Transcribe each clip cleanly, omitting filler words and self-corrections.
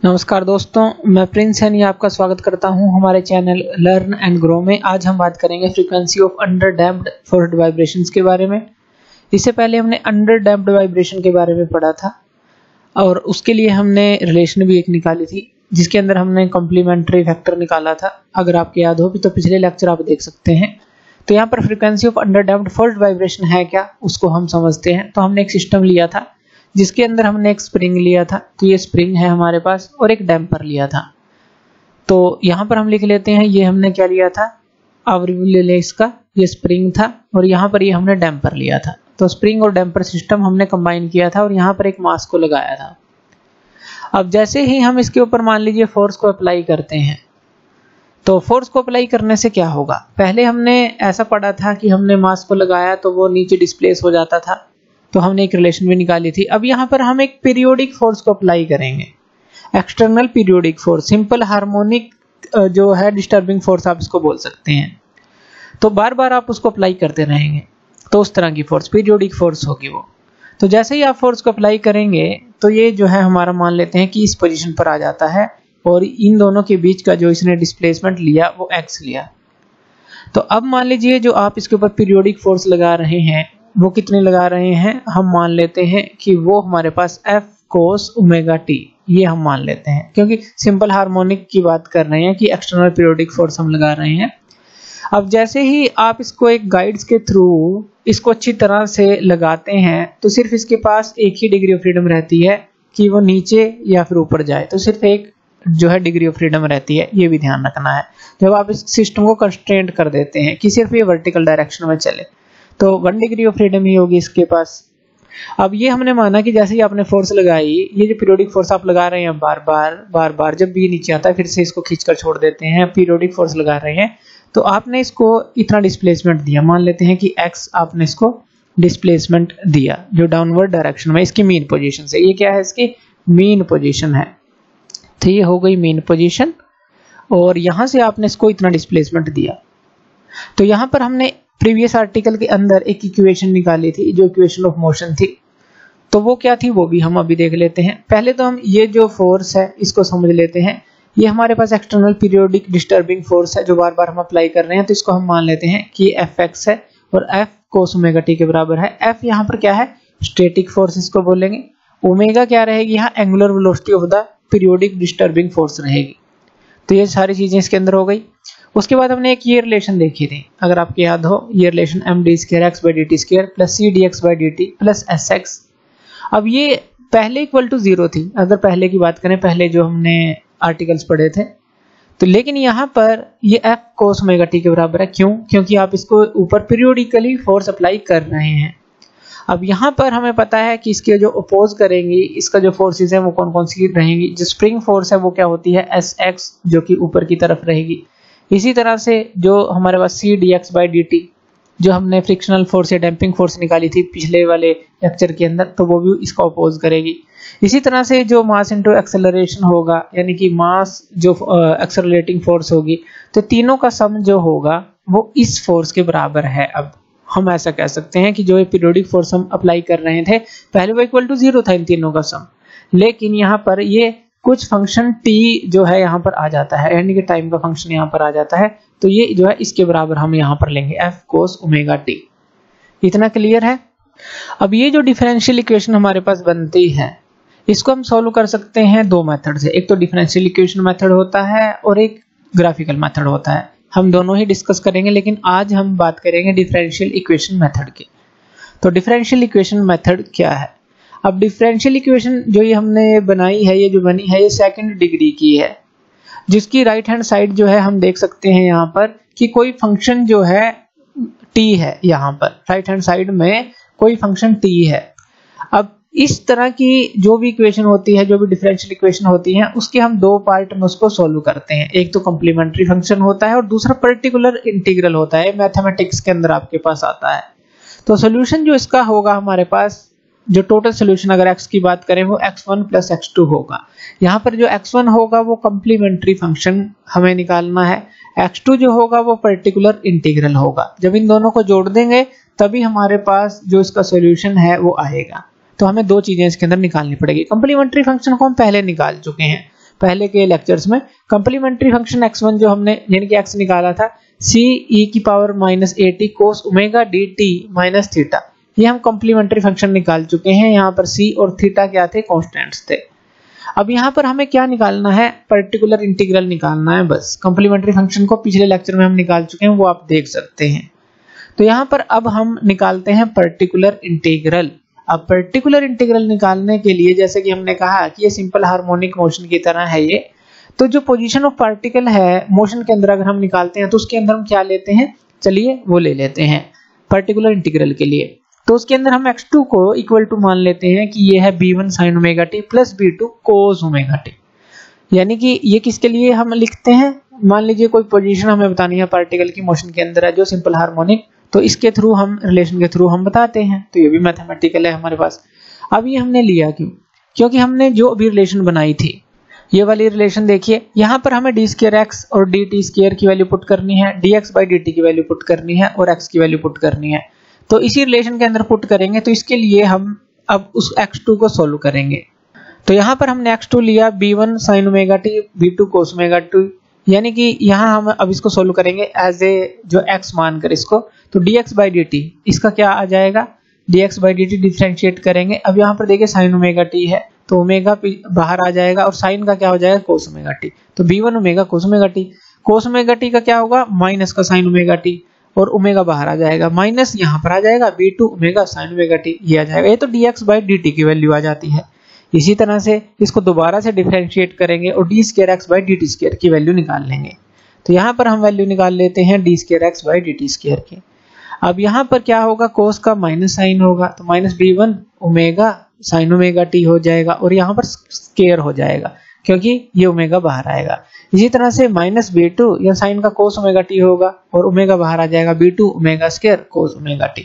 नमस्कार दोस्तों, मैं प्रिंस सैनी आपका स्वागत करता हूं हमारे चैनल लर्न एंड ग्रो में। आज हम बात करेंगे frequency of under damped forced vibrations के बारे में। इससे पहले हमने अंडर डैम्प्ड वाइब्रेशन के बारे में पढ़ा था और उसके लिए हमने रिलेशन भी एक निकाली थी जिसके अंदर हमने कॉम्प्लीमेंट्री फैक्टर निकाला था। अगर आपको याद हो तो पिछले लेक्चर आप देख सकते हैं। तो यहाँ पर frequency of under damped forced vibration है क्या, उसको हम समझते हैं। तो हमने एक सिस्टम लिया था जिसके अंदर हमने एक स्प्रिंग लिया था, तो ये स्प्रिंग है हमारे पास, और एक डैम्पर लिया था। तो यहाँ पर हम लिख लेते हैं, ये हमने क्या लिया था, आवरिव ले ले इसका, ये स्प्रिंग था और यहाँ पर ये हमने डैम्पर लिया था। तो स्प्रिंग और डैम्पर सिस्टम हमने कंबाइन किया था और यहाँ पर एक मास को लगाया था। अब जैसे ही हम इसके ऊपर मान लीजिए फोर्स को अप्लाई करते हैं, तो फोर्स को अप्लाई करने से क्या होगा, पहले हमने ऐसा पढ़ा था कि हमने मास को लगाया तो वो नीचे डिस्प्लेस हो जाता था, तो हमने एक रिलेशन भी निकाली थी। अब यहाँ पर हम एक पीरियोडिक फोर्स को अप्लाई करेंगे, external periodic force, simple harmonic जो है डिस्टर्बिंग फोर्स आप इसको बोल सकते हैं। तो बार बार आप उसको अप्लाई करते रहेंगे तो उस तरह की फोर्स पीरियोडिक फोर्स होगी वो। तो जैसे ही आप फोर्स को अप्लाई करेंगे तो ये जो है हमारा मान लेते हैं कि इस पोजीशन पर आ जाता है और इन दोनों के बीच का जो इसने डिस्प्लेसमेंट लिया वो x लिया। तो अब मान लीजिए जो आप इसके ऊपर पीरियोडिक फोर्स लगा रहे हैं वो कितने लगा रहे हैं, हम मान लेते हैं कि वो हमारे पास F cos ओमेगा t, ये हम मान लेते हैं क्योंकि सिंपल हार्मोनिक की बात कर रहे हैं कि एक्सटर्नल पीरियोडिक फोर्स हम लगा रहे हैं। अब जैसे ही आप इसको एक गाइड्स के थ्रू इसको अच्छी तरह से लगाते हैं तो सिर्फ इसके पास एक ही डिग्री ऑफ फ्रीडम रहती है कि वो नीचे या फिर ऊपर जाए, तो सिर्फ एक जो है डिग्री ऑफ फ्रीडम रहती है, ये भी ध्यान रखना है। जब आप इस सिस्टम को कंस्ट्रेंट कर देते हैं कि सिर्फ ये वर्टिकल डायरेक्शन में चले तो 1 डिग्री ऑफ फ्रीडम ही होगी इसके पास। अब ये हमने माना कि जैसे ही आपने फोर्स लगाई, ये जो पीरियोडिक फोर्स आप लगा रहे हैं बार बार जब भी नीचे आता है फिर से इसको खींचकर छोड़ देते हैं, पीरियोडिक फोर्स लगा रहे हैं, तो आपने इसको इतना डिस्प्लेसमेंट दिया, मान लेते हैं कि x आपने इसको डिस्प्लेसमेंट दिया जो डाउनवर्ड डायरेक्शन में इसकी मीन पोजीशन से, ये क्या है इसकी मीन पोजीशन है। तो ये हो गई मीन पोजीशन और यहां से आपने इसको इतना डिस्प्लेसमेंट दिया। तो यहां पर हमने प्रीवियस आर्टिकल के अंदर एक इक्वेशन निकाली थी जो इक्वेशन ऑफ मोशन थी, तो वो क्या थी वो भी हम अभी देख लेते हैं। पहले तो हम ये जो फोर्स है इसको समझ लेते हैं। ये हमारे पास एक्सटर्नल पीरियोडिक डिस्टर्बिंग फोर्स है जो बार बार हम अप्लाई कर रहे हैं, तो इसको हम मान लेते हैं कि Fx है और F cos ओमेगा t के बराबर है। F यहाँ पर क्या है, स्टैटिक फोर्स इसको बोलेंगे। ओमेगा क्या रहेगी, यहाँ angular velocity of the periodic disturbing force रहेगी। तो ये सारी चीजें इसके अंदर हो गई। उसके बाद हमने एक ये रिलेशन देखी थी, अगर आपको याद हो, ये relation md2x/dt2 plus cdx/dt plus sx। अब ये पहले इक्वल टू 0 थी, अगर पहले की बात करें, पहले जो हमने आर्टिकल्स पढ़े थे, तो लेकिन यहाँ पर ये F cos ओमेगा t के बराबर है। क्यों? क्योंकि आप इसको ऊपर पीरियोडिकली फोर्स अप्लाई कर रहे हैं। अब यहाँ पर हमें पता है कि इसके जो अपोज करेंगी, इसका जो फोर्सेस है वो कौन कौन सी रहेंगी। जो स्प्रिंग फोर्स है वो क्या होती है, Sx, जो कि ऊपर की तरफ रहेगी। इसी तरह से जो हमारे पास cdx/dt, जो हमने फ्रिक्शनल फोर्स या डैम्पिंग फोर्स निकाली थी पिछले वाले लेक्चर के अंदर, तो वो भी इसको अपोज करेगी। इसी तरह से जो मास इनटू एक्सेलरेशन होगा, यानी कि मास जो एक्सेलरेटिंग फोर्स होगी, तो तीनों का सम जो होगा वो इस फोर्स के बराबर है। अब हम ऐसा कह सकते हैं कि जो ये पीरियोडिक फोर्स हम अप्लाई कर रहे थे पहले वो इक्वल टू 0 था इन तीनों का सम, लेकिन यहाँ पर ये कुछ फंक्शन t जो है यहाँ पर आ जाता है, यानी कि टाइम का फंक्शन यहाँ पर आ जाता है, तो ये जो है इसके बराबर हम यहाँ पर लेंगे F cos ओमेगा t। इतना क्लियर है। अब ये जो डिफरेंशियल इक्वेशन हमारे पास बनती है इसको हम सॉल्व कर सकते हैं दो मेथड से। एक तो डिफरेंशियल इक्वेशन मेथड होता है और एक ग्राफिकल मेथड होता है। हम दोनों ही डिस्कस करेंगे, लेकिन आज हम बात करेंगे डिफरेंशियल इक्वेशन मेथड की। तो डिफरेंशियल इक्वेशन मेथड क्या है। अब डिफरेंशियल इक्वेशन जो ये हमने बनाई है, ये जो बनी है, ये सेकंड डिग्री की है, जिसकी राइट हैंड साइड जो है हम देख सकते हैं यहाँ पर कि कोई फंक्शन जो है t है, यहाँ पर राइट हैंड साइड में कोई फंक्शन t है। अब इस तरह की जो भी इक्वेशन होती है, जो भी डिफरेंशियल इक्वेशन होती है, उसके हम दो पार्ट में उसको सोल्व करते हैं। एक तो कॉम्प्लीमेंट्री फंक्शन होता है और दूसरा पर्टिकुलर इंटीग्रल होता है, मैथमेटिक्स के अंदर आपके पास आता है। तो सोल्यूशन जो इसका होगा हमारे पास, जो टोटल सोल्यूशन अगर x की बात करें वो x1 प्लस x2 होगा। यहाँ पर जो x1 होगा वो कॉम्प्लीमेंट्री फंक्शन हमें निकालना है, x2 जो होगा वो पर्टिकुलर इंटीग्रल होगा। जब इन दोनों को जोड़ देंगे तभी हमारे पास जो इसका सोल्यूशन है वो आएगा। तो हमें दो चीजें इसके अंदर निकालनी पड़ेगी। कॉम्प्लीमेंट्री फंक्शन को हम पहले निकाल चुके हैं, पहले के लेक्चर्स में। कंप्लीमेंट्री फंक्शन x1 जो हमने यानी कि x निकाला था c e की power -at cos omega dt minus theta, ये हम कंप्लीमेंट्री फंक्शन निकाल चुके हैं। यहाँ पर c और थीटा क्या थे, कांस्टेंट्स थे। अब यहाँ पर हमें क्या निकालना है, पर्टिकुलर इंटीग्रल निकालना है बस। कंप्लीमेंट्री फंक्शन को पिछले लेक्चर में हम निकाल चुके हैं, वो आप देख सकते हैं। तो यहाँ पर अब हम निकालते हैं पर्टिकुलर इंटीग्रल। अब पर्टिकुलर इंटीग्रल निकालने के लिए जैसे कि हमने कहा कि ये सिंपल हार्मोनिक मोशन की तरह है ये, तो जो पोजीशन ऑफ पार्टिकल है मोशन के अंदर अगर हम निकालते हैं तो उसके अंदर हम क्या लेते हैं, चलिए वो ले लेते हैं पर्टिकुलर इंटीग्रल के लिए। तो उसके अंदर हम x2 को इक्वल टू मान लेते हैं कि ये है b1 sin omega t plus b2 cos omega t, यानी कि ये किसके लिए हम लिखते हैं, मान लीजिए कोई पोजीशन हमें बतानी है पार्टिकल की मोशन के अंदर है जो सिंपल हार्मोनिक, तो इसके थ्रू हम रिलेशन के थ्रू हम बताते हैं। तो ये भी मैथमेटिकल है हमारे पास। अब ये हमने लिया क्यों, क्योंकि हमने जो अभी रिलेशन बनाई थी ये वाली रिलेशन देखिए, यहाँ पर हमें d स्क्वायर x और dt स्क्वायर की वैल्यू पुट करनी है, dx बाई dt की वैल्यू पुट करनी है और x की वैल्यू पुट करनी है। तो इसी रिलेशन के अंदर पुट करेंगे, तो इसके लिए हम अब उस x2 को सोल्व करेंगे। तो यहाँ पर हमने x2 लिया b1 sin omega t b2 cos omega t, यानी कि यहाँ हम अब इसको सोल्व करेंगे एज ए जो x मानकर इसको, तो dx बाई dt इसका क्या आ जाएगा, dx बाई dt डिफरेंशिएट करेंगे। अब यहाँ पर देखिए sin ओमेगा t है तो ओमेगा बाहर आ जाएगा और साइन का क्या हो जाएगा cos ओमेगा t, तो b1 omega cos omega t, cos omega t का क्या होगा माइनस का sin ओमेगा t और ओमेगा बाहर आ जाएगा, माइनस यहाँ पर आ जाएगा b2 omega sin omega t, ये आ जाएगा। ये तो dx बाई dt की वैल्यू आ जाती है। इसी तरह से इसको दोबारा से डिफरेंशिएट करेंगे और d square x by dt square की वैल्यू निकाल लेंगे। तो यहाँ पर हम वैल्यू निकाल लेते हैं d square x by dt square की। अब यहाँ पर क्या होगा, cos का माइनस साइन होगा तो minus b1 omega sin omega t हो जाएगा और यहाँ पर स्क्वायर हो जाएगा क्योंकि ये ओमेगा बाहर आएगा। इसी तरह से माइनस b2 या साइन का cos ओमेगा t होगा और ओमेगा बाहर आ जाएगा b2 omega square cos omega t,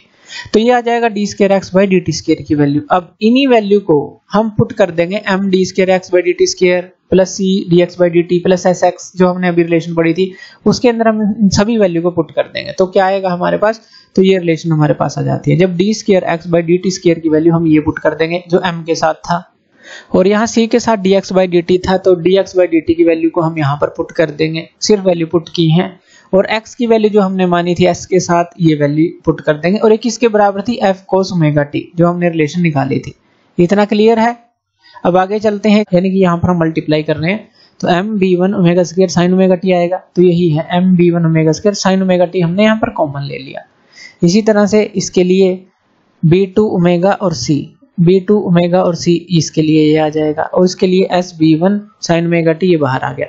तो ये आ जाएगा d square x by dt square की वैल्यू। अब इन्हीं वैल्यू को हम पुट कर देंगे m d square x by dt square plus c dx by dt plus sx जो हमने अभी रिलेशन पढ़ी थी उसके अंदर हम इन सभी वैल्यू को पुट कर देंगे। तो क्या आएगा हमारे पास, तो ये रिलेशन हमारे पास आ जाती है जब d square x by dt square की वैल्यू हम ये पुट कर देंगे जो m के साथ था और यहाँ c के साथ dx बाई dt था, तो dx बाई dt की वैल्यू को हम यहाँ पर पुट कर देंगे, सिर्फ वैल्यू पुट की है। और x की वैल्यू जो हमने मानी थी s के साथ ये वैल्यू पुट कर देंगे और एक किसके बराबर थी f cos ओमेगा t जो हमने रिलेशन निकाली थी। इतना क्लियर है। अब आगे चलते हैं, यानी कि यहाँ पर हम मल्टीप्लाई कर रहे हैं तो m b1 omega square sin omega t आएगा, तो यही है m b1 omega square sin omega t हमने यहाँ पर कॉमन ले लिया। इसी तरह से इसके लिए b2 ओमेगा और c, b2 ओमेगा और c इसके लिए ये आ जाएगा और इसके लिए s b1 sin omega t ये बाहर आ गया।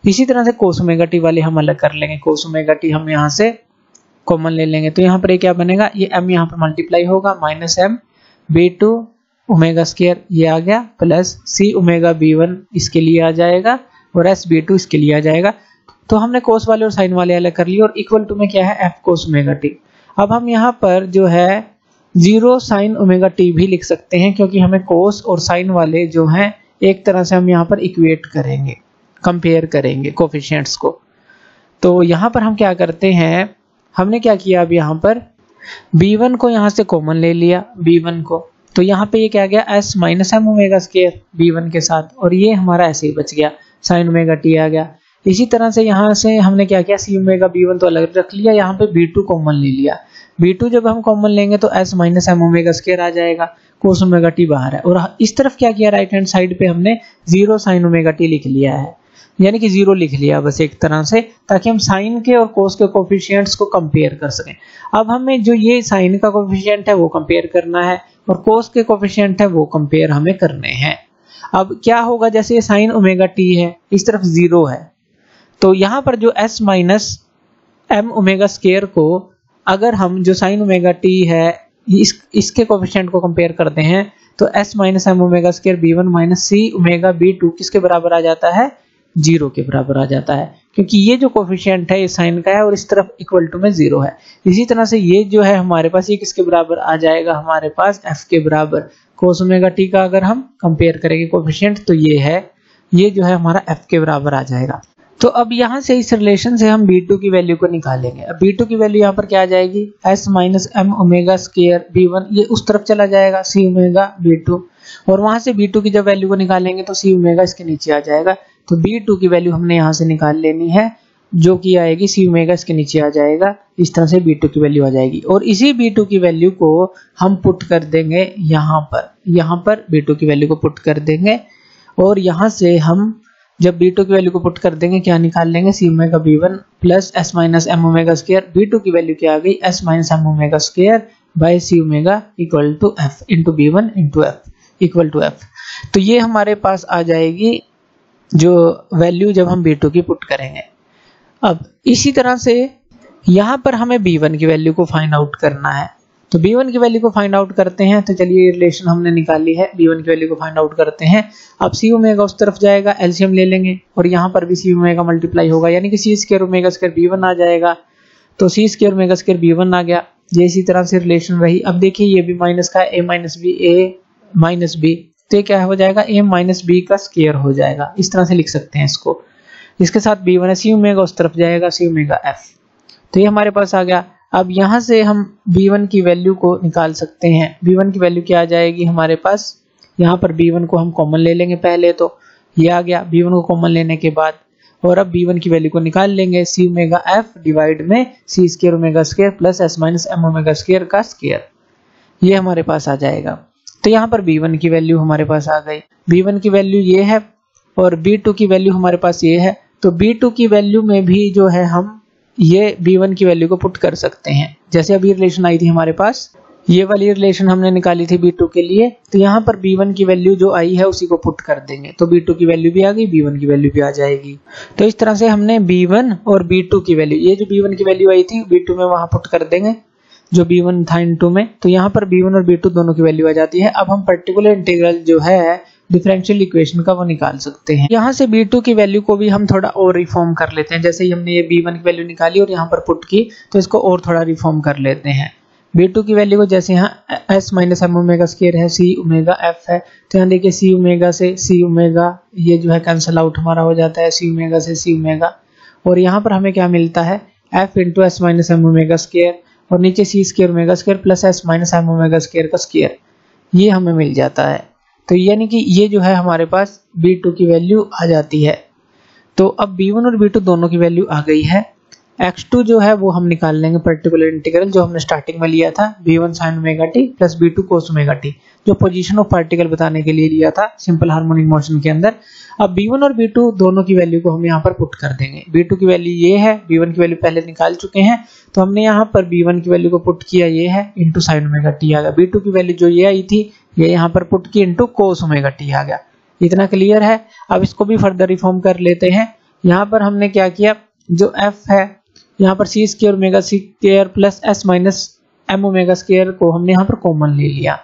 इसी तरह से cos ओमेगा t वाले हम अलग कर लेंगे, cos ओमेगा t हम यहाँ से कॉमन ले लेंगे तो यहाँ पर ये क्या बनेगा, ये m यहाँ पर मल्टीप्लाई होगा minus m b2 omega square ये आ गया प्लस c ओमेगा b1 इसके लिए आ जाएगा और s b2 इसके लिए आ जाएगा। तो हमने cos वाले और sin वाले अलग कर लिए और इक्वल टू में क्या है f cos ओमेगा t। अब हम यहाँ पर जो है 0 sin ओमेगा t भी लिख सकते हैं क्योंकि हमें cos और sin वाले जो हैं एक तरह से हम यहाँ पर इक्वेट करेंगे, कंपेयर करेंगे कोफिशिएंट्स को। तो यहाँ पर हम क्या करते हैं, हमने क्या किया, अब यहाँ पर b1 को यहाँ से कॉमन ले लिया b1 को, तो यहाँ पे ये क्या गया s minus m omega square b1 के साथ और ये हमारा ऐसे ही बच गया sin ओमेगा t आ गया। इसी तरह से यहाँ से हमने क्या किया, c ओमेगा b1 तो अलग रख लिया, यहाँ पे b2 कॉमन ले लिया। b2 जब हम कॉमन लेंगे तो s minus m omega square आ जाएगा, cos ओमेगा t बाहर है और इस तरफ क्या किया, राइट हैंड साइड पे हमने 0 sin ओमेगा t लिख लिया है, यानी कि 0 लिख लिया बस एक तरह से, ताकि हम साइन के और कोस के कोफिशिएंट्स को कंपेयर कर सकें। अब हमें जो ये साइन का कोफिशिएंट है वो कंपेयर करना है और कोस के कोफिशिएंट है वो कंपेयर हमें करने हैं। अब क्या होगा, जैसे ये साइन ओमेगा t है इस तरफ 0 है, तो यहाँ पर जो s minus m omega square को अगर हम जो साइन ओमेगा t है इसके कोफिशिएंट को कंपेयर करते हैं तो s minus m omega square b1 minus c omega b2 किसके बराबर आ जाता है, 0 के बराबर आ जाता है, क्योंकि ये जो कोफिशिएंट है ये साइन का है और इस तरफ इक्वल टू में 0 है। इसी तरह से ये जो है हमारे पास ये किसके बराबर आ जाएगा, हमारे पास f के बराबर। cos ओमेगा t का अगर हम कंपेयर करेंगे कोफिशिएंट तो ये है, ये जो है हमारा f के बराबर आ जाएगा। तो अब यहाँ से इस रिलेशन से हम b2 की वैल्यू को निकालेंगे। अब b2 की वैल्यू यहाँ पर क्या आ जाएगी, s minus m omega square b1, ये उस तरफ चला जाएगा c ओमेगा b2, और वहां से b2 की जब वैल्यू को निकालेंगे तो c ओमेगा इसके नीचे आ जाएगा। तो b2 की वैल्यू हमने यहाँ से निकाल लेनी है, जो कि आएगी c ओमेगा इसके नीचे आ जाएगा। इस तरह से b2 की वैल्यू आ जाएगी, और इसी b2 की वैल्यू को हम पुट कर देंगे यहाँ पर b2 की वैल्यू को पुट कर देंगे, और यहाँ से हम जब b2 की वैल्यू को पुट कर देंगे क्या निकाल लेंगे, c omega b1 plus s minus m omega square. b2 की वैल्यू क्या आ गई, s minus m omega square by c omega equal to f into b1 into f equal to f। तो ये हमारे पास आ जाएगी जो वैल्यू जब हम b2 की पुट करेंगे। अब इसी तरह से यहाँ पर हमें b1 की वैल्यू को फाइंड आउट करना है। तो b1 की वैल्यू को फाइंड आउट करते हैं। तो चलिए रिलेशन हमने निकाल ली है, b1 की वैल्यू को फाइंड आउट करते हैं। अब c ओमेगा उस तरफ जाएगा, एलसीएम ले लेंगे, और यहाँ पर भी c ओमेगा मल्टीप्लाई होगा, यानी कि c square omega square b1 आ जाएगा। तो c square omega square b1 आ गया। ये इसी तरह से रिलेशन रही। अब देखिए ये भी माइनस का a माइनस b, तो ये क्या हो जाएगा, a माइनस b का स्क्वायर हो जाएगा। इस तरह से लिख सकते हैं इसको। इसके साथ b1 है, c ओमेगा उस तरफ जाएगा, c ओमेगा f। तो ये हमारे पास आ गया। अब यहाँ से हम b1 की वैल्यू को निकाल सकते हैं। b1 की वैल्यू क्या आ जाएगी हमारे पास, यहाँ पर b1 को हम कॉमन ले लेंगे पहले, तो ये आ गया b1 को कॉमन लेने के बाद, और अब b1 की वैल्यू को निकाल लेंगे, c ओमेगा f डिवाइड में c square omega square plus s minus m omega square का स्क्वायर, ये हमारे पास आ जाएगा। तो यहाँ पर b1 की वैल्यू हमारे पास आ गई। b1 की वैल्यू ये है और b2 की वैल्यू हमारे पास ये है। तो b2 की वैल्यू में भी जो है हम ये b1 की वैल्यू को पुट कर सकते हैं। जैसे अभी रिलेशन आई थी हमारे पास, ये वाली रिलेशन हमने निकाली थी b2 के लिए, तो यहाँ पर b1 की वैल्यू जो आई है उसी को पुट कर देंगे। तो b2 की वैल्यू भी आ गई, b1 की वैल्यू भी आ जाएगी। तो इस तरह से हमने b1 और b2 की वैल्यू, ये जो b1 की वैल्यू आई थी b2 में वहां पुट कर देंगे जो b1 था इनटू में, तो यहाँ पर b1 और b2 दोनों की वैल्यू आ जाती है। अब हम पर्टिकुलर इंटीग्रल जो है डिफरेंशियल इक्वेशन का वो निकाल सकते हैं। यहाँ से b2 की वैल्यू को भी हम थोड़ा और रिफॉर्म कर लेते हैं। जैसे ही हमने ये b1 की वैल्यू निकाली और यहाँ पर पुट की, तो इसको और थोड़ा रिफॉर्म कर लेते हैं। b2 की वैल्यू को जैसे यहाँ s minus m omega square है, c ओमेगा f है, तो यहाँ देखिए c ओमेगा से c ओमेगा ये जो है कैंसिल आउट हमारा हो जाता है, c ओमेगा से c ओमेगा, और यहाँ पर हमें क्या मिलता है f into s minus m omega square, और नीचे c square omega square plus s minus m omega square का स्क्वायर, ये हमें मिल जाता है। तो यानी कि ये जो है हमारे पास b2 की वैल्यू आ जाती है। तो अब b1 और b2 दोनों की वैल्यू आ गई है। x2 जो है वो हम निकाल लेंगे पर्टिकुलर इंटीग्रल जो हमने स्टार्टिंग में लिया था, b1 sin omega t plus b2 cos omega t, जो पोजीशन ऑफ पार्टिकल बताने के लिए लिया था सिंपल हार्मोनिक मोशन के अंदर। अब b1 और b2 दोनों की वैल्यू को हम यहाँ पर पुट कर देंगे। b2 की वैल्यू ये है, b1 की वैल्यू पहले निकाल चुके हैं, तो हमने यहाँ पर b1 की वैल्यू को पुट किया, ये है इंटू साइन ओमेगा टी आ गया। b2 की वैल्यू जो ये आई थी ये यहाँ पर पुट की इंटू कोस ओमेगा टी आ गया। इतना क्लियर है। अब इसको भी फर्दर रिफॉर्म कर लेते हैं। यहाँ पर हमने क्या किया, जो f है यहाँ पर c square omega square plus s minus m omega square को हमने यहाँ पर कॉमन ले लिया।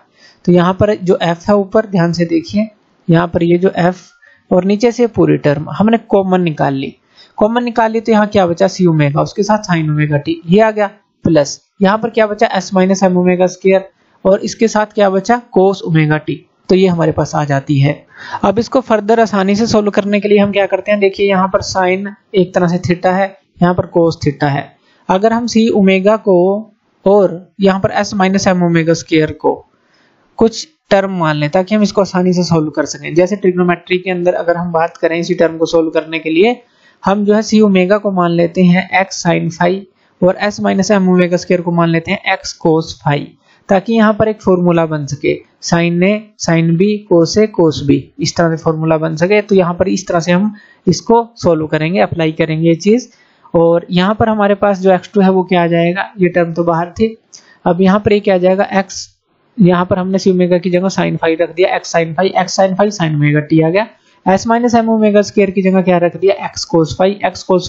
तो यहाँ पर जो f है ऊपर ध्यान से देखिए, यहाँ पर ये जो f और नीचे से पूरी टर्म हमने कॉमन निकाल ली। कॉमन निकाल ली तो यहाँ क्या बचा, c ओमेगा उसके साथ साइन ओमेगा t, ये आ गया, प्लस यहाँ पर क्या बचा s minus m omega square, और इसके साथ क्या बचा कोस ओमेगा t। तो ये हमारे पास आ जाती है। अब इसको फर्दर आसानी से सोल्व करने के लिए हम क्या करते हैं, देखिए यहाँ पर साइन एक तरह से थीटा है, यहाँ पर कोस थीटा है। अगर हम c ओमेगा को और यहाँ पर s minus m omega square को कुछ टर्म मान लें ताकि हम इसको आसानी से सोल्व कर सकें। जैसे ट्रिग्नोमेट्री के अंदर अगर हम बात करें इसी टर्म को सोल्व करने के लिए, हम जो है c ओमेगा को मान लेते हैं x sin फाई और s minus m omega square को मान लेते हैं x cos फाई, ताकि यहाँ पर एक फॉर्मूला बन सके, साइन ए साइन बी कोस ए कोस बी, इस तरह से फॉर्मूला बन सके। तो यहाँ पर इस तरह से हम इसको सोल्व करेंगे, अप्लाई करेंगे ये चीज। और यहाँ पर हमारे पास जो x2 है वो क्या आ जाएगा, ये टर्म तो बाहर थी, अब यहाँ पर ये क्या आ जाएगा x, यहाँ पर हमने c ओमेगा की जगह sin फाई रख दिया, x sin phi sin omega t आ गया। s minus m omega square की जगह क्या रख दिया, x cos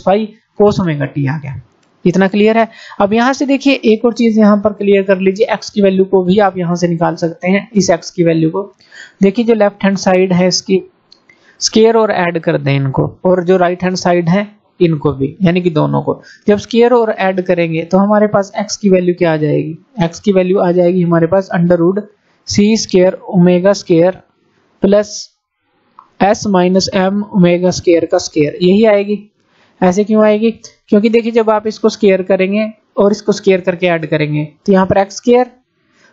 phi cos omega t आ गया। इतना क्लियर है। अब यहाँ से देखिए एक और चीज यहाँ पर क्लियर कर लीजिए, x की वैल्यू को भी आप यहाँ से निकाल सकते हैं। इस x की वैल्यू को देखिए, जो लेफ्ट हैंड साइड है इसकी स्क्वायर और ऐड कर दें इनको, और जो राइट हैंड साइड है इनको भी, यानी कि दोनों को जब स्क्वायर और ऐड करेंगे तो हमारे पास x की वैल्यू क्या आ जाएगी, x की वैल्यू आ जाएगी हमारे पास under root c square omega square plus s minus m omega square का स्क्वायर, यही आएगी। ऐसे क्यों आएगी? क्योंकि देखिए जब आप इसको स्क्वायर करेंगे और इसको स्क्वायर करके ऐड करेंगे तो यहाँ पर एक्स स्क्वायर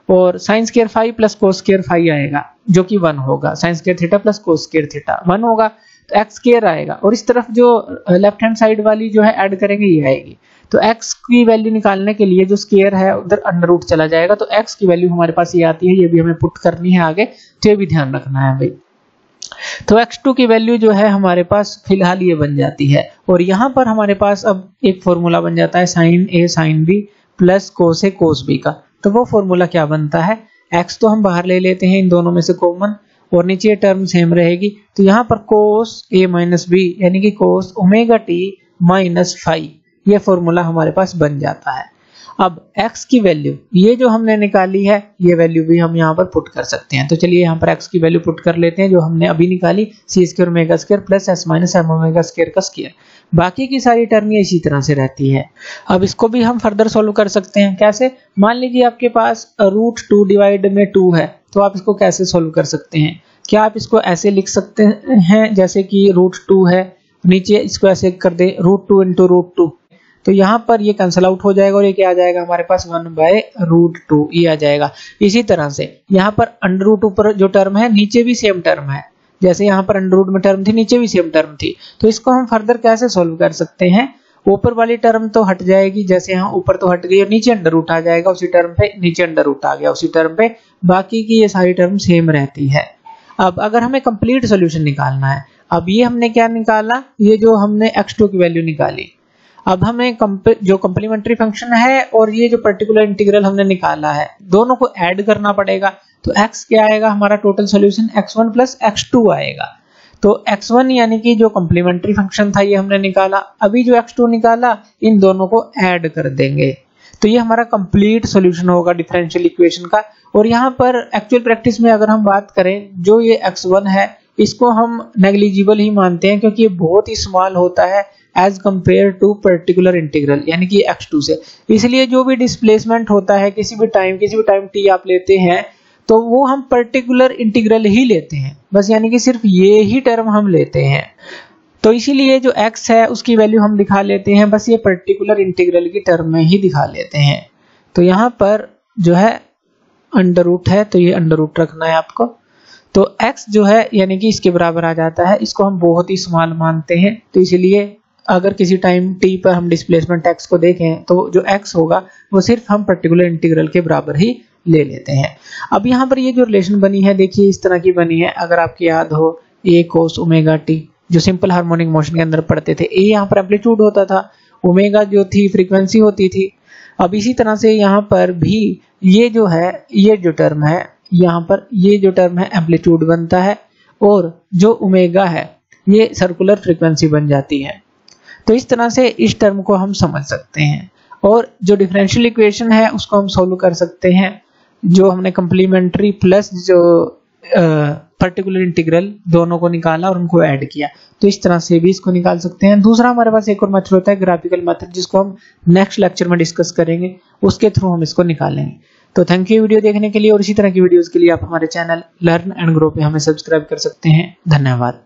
और sine square phi plus cos square phi आएगा जो कि 1 होगा। Sine square theta plus cos square theta 1 होगा, तो एक्स स्क्वायर आएगा और इस तरफ जो लेफ्ट हैंड साइड वाली जो है ऐड करेंगे ये आएगी। तो x की वैल्यू निकालने के लिए जो स्क्वायर है उधर अंडर रूट चला जाएगा, तो x की वैल्यू हमारे पास ये आती है, ये भी हमें पुट करनी है आगे, तो ये भी ध्यान रखना है भाई। तो x2 की वैल्यू जो है हमारे पास फिलहाल ये बन जाती है और यहाँ पर हमारे पास अब एक फॉर्मूला बन जाता है sin a sin b plus cos a cos b का। तो वो फॉर्मूला क्या बनता है, x तो हम बाहर ले लेते हैं इन दोनों में से कॉमन और नीचे टर्म सेम रहेगी, तो यहाँ पर cos a माइनस b यानी कि cos omega t minus phi, ये फॉर्मूला हमारे पास बन जाता है। अब x की वैल्यू ये जो हमने निकाली है ये वैल्यू भी हम यहाँ पर पुट कर सकते हैं। तो चलिए यहाँ पर x की वैल्यू पुट कर लेते हैं जो हमने अभी निकाली, c square omega square plus s minus m omega square का स्क्वायर। बाकी की सारी टर्म ये इसी तरह से रहती है। अब इसको भी हम फर्दर सॉल्व कर सकते हैं। कैसे? मान लीजिए आपके पास √2 डिवाइड में 2 है, तो आप इसको कैसे सॉल्व कर सकते हैं? क्या आप इसको ऐसे लिख सकते हैं जैसे कि √2 है, नीचे इसको ऐसे कर दे √2 इंटू √2, तो यहाँ पर ये कैंसिल आउट हो जाएगा और ये क्या आ जाएगा हमारे पास 1/√2 ये आ जाएगा। इसी तरह से यहाँ पर अंडर रूट ऊपर जो टर्म है नीचे भी सेम टर्म है, जैसे यहाँ पर अंडर रूट में टर्म थी नीचे भी सेम टर्म थी, तो इसको हम फर्दर कैसे सॉल्व कर सकते हैं? ऊपर वाली टर्म तो हट जाएगी, जैसे यहाँ ऊपर तो हट गई और नीचे अंडर रूट आ जाएगा उसी टर्म पे, नीचे अंडर रूट आ गया उसी टर्म पे, बाकी की ये सारी टर्म सेम रहती है। अब अगर हमें कंप्लीट सोल्यूशन निकालना है, अब ये हमने क्या निकाला, ये जो हमने x2 की वैल्यू निकाली, अब हमें जो कम्प्लीमेंट्री फंक्शन है और ये जो पर्टिकुलर इंटीग्रल हमने निकाला है दोनों को ऐड करना पड़ेगा। तो x क्या आएगा हमारा total solution x1 plus x2 आएगा। तो x1 यानी कि जो कम्प्लीमेंट्री फंक्शन था ये हमने निकाला, अभी जो x2 निकाला इन दोनों को ऐड कर देंगे, तो ये हमारा कंप्लीट सॉल्यूशन होगा डिफरेंशियल इक्वेशन का। और यहाँ पर एक्चुअल प्रैक्टिस में अगर हम बात करें, जो ये x1 है इसको हम नेग्लिजिबल ही मानते हैं क्योंकि ये बहुत ही स्मॉल होता है as compare to particular integral यानी कि x2 से। इसलिए जो भी डिस्प्लेसमेंट होता है किसी भी टाइम t आप लेते हैं तो वो हम पर्टिकुलर इंटीग्रल ही लेते हैं बस, यानी कि सिर्फ ये ही टर्म हम लेते हैं। तो इसीलिए जो x है उसकी वैल्यू हम दिखा लेते हैं बस ये पर्टिकुलर इंटीग्रल की टर्म में ही दिखा लेते हैं। तो यहाँ पर जो है अंडर रूट है तो ये अंडर रूट रखना है आपको। तो x जो है यानी कि इसके बराबर आ जाता है, इसको हम बहुत ही स्मॉल मानते हैं, तो इसीलिए अगर किसी टाइम t पर हम डिस्प्लेसमेंट x को देखें तो जो x होगा वो सिर्फ हम पर्टिकुलर इंटीग्रल के बराबर ही ले लेते हैं। अब यहाँ पर ये जो रिलेशन बनी है देखिए इस तरह की बनी है, अगर आपको याद हो a cos ओमेगा t जो सिंपल हार्मोनिक मोशन के अंदर पढ़ते थे, a यहाँ पर एम्पलीट्यूड होता था, ओमेगा जो थी फ्रीक्वेंसी होती थी। अब इसी तरह से यहाँ पर भी ये जो है ये जो टर्म है यहाँ पर ये जो टर्म है एम्पलीट्यूड बनता है और जो ओमेगा है ये सर्कुलर फ्रीक्वेंसी बन जाती है। तो इस तरह से इस टर्म को हम समझ सकते हैं और जो डिफरेंशियल इक्वेशन है उसको हम सॉल्व कर सकते हैं, जो हमने कम्प्लीमेंट्री प्लस जो पर्टिकुलर इंटीग्रल दोनों को निकाला और उनको ऐड किया, तो इस तरह से भी इसको निकाल सकते हैं। दूसरा हमारे पास एक और मेथड होता है ग्राफिकल मेथड, जिसको हम नेक्स्ट लेक्चर में डिस्कस करेंगे, उसके थ्रू हम इसको निकालेंगे। तो थैंक यू वीडियो देखने के लिए और इसी तरह की वीडियोस के लिए आप हमारे चैनल लर्न एंड ग्रो पे हमें सब्सक्राइब कर सकते हैं। धन्यवाद।